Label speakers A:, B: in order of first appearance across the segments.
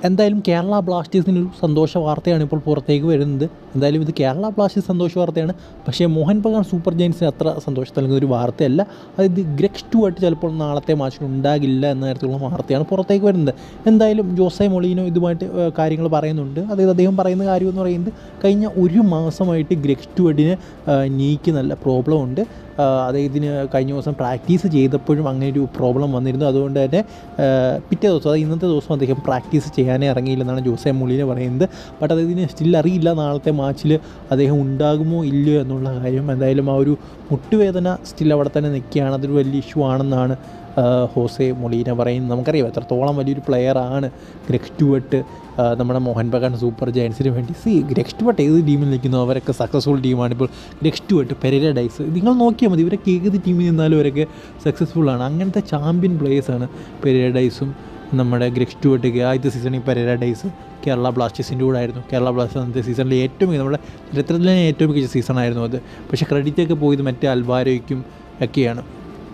A: എന്തായാലും കേരള ബ്ലാസ്റ്റേഴ്സിനൊരു സന്തോഷ വാർത്തയാണ് ഇപ്പോൾ പുറത്തേക്ക് വരുന്നത്. എന്തായാലും ഇത് കേരള ബ്ലാസ്റ്റേഴ്സ് സന്തോഷ വാർത്തയാണ്, പക്ഷേ മോഹൻ ബഗാൻ സൂപ്പർ ജയൻസിന് അത്ര സന്തോഷം നൽകുന്ന ഒരു വാർത്തയല്ല. അതായത് ഗ്രെഗ് സ്റ്റുവർട്ട് ചിലപ്പോൾ നാളത്തെ മാച്ചിൽ ഉണ്ടാകില്ല എന്ന തരത്തിലുള്ള വാർത്തയാണ് പുറത്തേക്ക് വരുന്നത്. എന്തായാലും ജോസെ മൊളീനോ ഇതുമായിട്ട് കാര്യങ്ങൾ പറയുന്നുണ്ട്. അതായത് അദ്ദേഹം പറയുന്ന കാര്യം എന്ന് പറയുന്നത്, കഴിഞ്ഞ ഒരു മാസമായിട്ട് ഗ്രെഗ് സ്റ്റുവർട്ടിന് നീക്ക് നല്ല പ്രോബ്ലം ഉണ്ട്. അദ്ദേഹത്തിന് കഴിഞ്ഞ ദിവസം പ്രാക്ടീസ് ചെയ്തപ്പോഴും അങ്ങനെ ഒരു പ്രോബ്ലം വന്നിരുന്നു. അതുകൊണ്ട് തന്നെ പിറ്റേ ദിവസം, അതായത് ഇന്നത്തെ ദിവസം അദ്ദേഹം പ്രാക്ടീസ് ചെയ്യാനേ ഇറങ്ങിയില്ലെന്നാണ് ജോസെ മൊളീനോ പറയുന്നത്. ബട്ട് അദ്ദേഹത്തിന് സ്റ്റിൽ അറിയില്ല നാളത്തെ മാച്ചിൽ അദ്ദേഹം ഉണ്ടാകുമോ ഇല്ലയോ എന്നുള്ള കാര്യം. എന്തായാലും ആ ഒരു മുട്ടുവേദന സ്റ്റിൽ അവിടെ തന്നെ നിൽക്കുകയാണ്. അതൊരു വലിയ ഇഷ്യൂ ആണെന്നാണ് ഹോസെ മൊളീന പറയുന്നത്. നമുക്കറിയാം എത്രത്തോളം വലിയൊരു പ്ലെയറാണ് ഗ്രെഗ് സ്റ്റുവർട്ട് നമ്മുടെ മോഹൻ ബഗാൻ സൂപ്പർ ജയൻസിന് വേണ്ടി. ഗ്രെഗ് സ്റ്റുവർട്ട് ഏത് ടീമിൽ നിൽക്കുന്നു അവരൊക്കെ സക്സസ്ഫുൾ ടീമാണ്. ഇപ്പോൾ ഗ്രെഗ് സ്റ്റുവർട്ട്, പെരേര ഡൈസ്, നിങ്ങൾ നോക്കിയാൽ മതി, ഇവരൊക്കെ ഏത് ടീമിൽ നിന്നാലും അവരൊക്കെ സക്സസ്ഫുള്ളാണ്. അങ്ങനത്തെ ചാമ്പ്യൻ പ്ലേയേഴ്സാണ് പെരേര ഡൈസും നമ്മുടെ ഗ്രെഗ് സ്റ്റുവർട്ട്. ആദ്യത്തെ സീസണിൽ പെരേര ഡൈസ് കേരള ബ്ലാസ്റ്റേഴ്സിൻ്റെ കൂടെ ആയിരുന്നു. കേരള ബ്ലാസ്റ്റേഴ്സ് അന്നത്തെ സീസണിൽ ഏറ്റവും നമ്മുടെ ചരിത്രത്തിലെ ഏറ്റവും മികച്ച സീസണായിരുന്നു അത്. പക്ഷേ ക്രെഡിറ്റൊക്കെ പോയത് മറ്റേ അൽവാരോയ്ക്കും ഒക്കെയാണ്.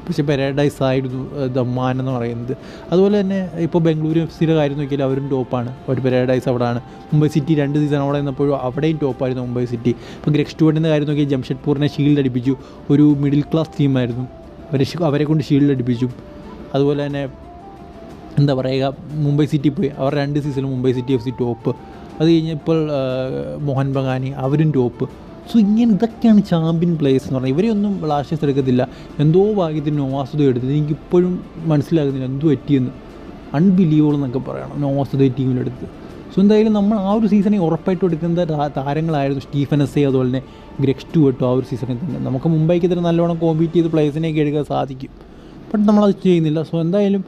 A: പക്ഷേ പെരഡൈസ് ആയിരുന്നു ദമ്മാൻ എന്ന് പറയുന്നത്. അതുപോലെ തന്നെ ഇപ്പോൾ ബംഗളൂരു FC കാര്യം നോക്കിയാൽ അവരും ടോപ്പാണ്. ഒരു പെരഡൈസ് അവിടെയാണ്. മുംബൈ സിറ്റി 2 സീസൺ അവിടെ നിന്നപ്പോഴും അവിടെയും ടോപ്പായിരുന്നു മുംബൈ സിറ്റി. ഇപ്പോൾ ഗ്രെഗ് സ്റ്റുവർട്ടിൻ്റെ കാര്യം നോക്കിയാൽ ജംഷഡ്പൂരിനെ ഷീൽഡ് അടിപ്പിച്ചു. ഒരു മിഡിൽ ക്ലാസ് ടീമായിരുന്നു, അവരെ കൊണ്ട് ഷീൽഡ് അടിപ്പിച്ചു. അതുപോലെ തന്നെ എന്താ പറയുക, മുംബൈ സിറ്റി പോയി, അവർ 2 സീസണിൽ മുംബൈ സിറ്റി FC ടോപ്പ്. അത് കഴിഞ്ഞപ്പോൾ മോഹൻ ബഗാനി അവരും ടോപ്പ്. സോ ഇങ്ങനെ ഇതൊക്കെയാണ് ചാമ്പ്യൻ പ്ലേയേഴ്സ് എന്ന് പറഞ്ഞാൽ. ഇവരെയൊന്നും ബ്ലാസ്റ്റേഴ്സ് എടുക്കത്തില്ല. എന്തോ ഭാഗ്യത്തിന് നോവാസുദ എടുത്തത്. എനിക്കിപ്പോഴും മനസ്സിലാകുന്നില്ല എന്തോ പറ്റിയെന്ന്. അൺബിലീവബിൾ എന്നൊക്കെ പറയണം നോവാസുദ ടീമിലെടുത്ത്. സോ എന്തായാലും നമ്മൾ ആ ഒരു സീസണിൽ ഉറപ്പായിട്ടും എടുക്കുന്ന താരങ്ങളായിരുന്നു സ്റ്റീഫൻ എസ്സേ, അതുപോലെ തന്നെ ഗ്രെഗ് സ്റ്റുവർട്ടും. ആ ഒരു സീസണിൽ തന്നെ നമുക്ക് മുംബൈക്ക് ഇതിന് നല്ലോണം കോമ്പീറ്റ് ചെയ്ത് പ്ലേയേഴ്സിനെയൊക്കെ എടുക്കാൻ സാധിക്കും. ബട്ട് നമ്മളത് ചെയ്യുന്നില്ല. സോ എന്തായാലും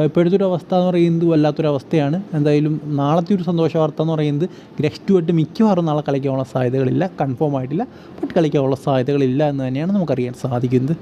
A: ഇപ്പോഴത്തെ ഒരു അവസ്ഥ എന്ന് പറയുന്നത് വല്ലാത്തൊരവസ്ഥയാണ്. എന്തായാലും നാളത്തെ ഒരു സന്തോഷ വാർത്ത എന്ന് പറയുന്നത്, ഗ്രെഗ് സ്റ്റുവർട്ട് മിക്കവാറും നാളെ കളിക്കാനുള്ള സാധ്യതകളില്ല, കൺഫേം ആയിട്ടില്ല. ബട്ട് കളിക്കാനുള്ള സാധ്യതകളില്ല എന്ന് തന്നെയാണ് നമുക്കറിയാൻ സാധിക്കുന്നത്.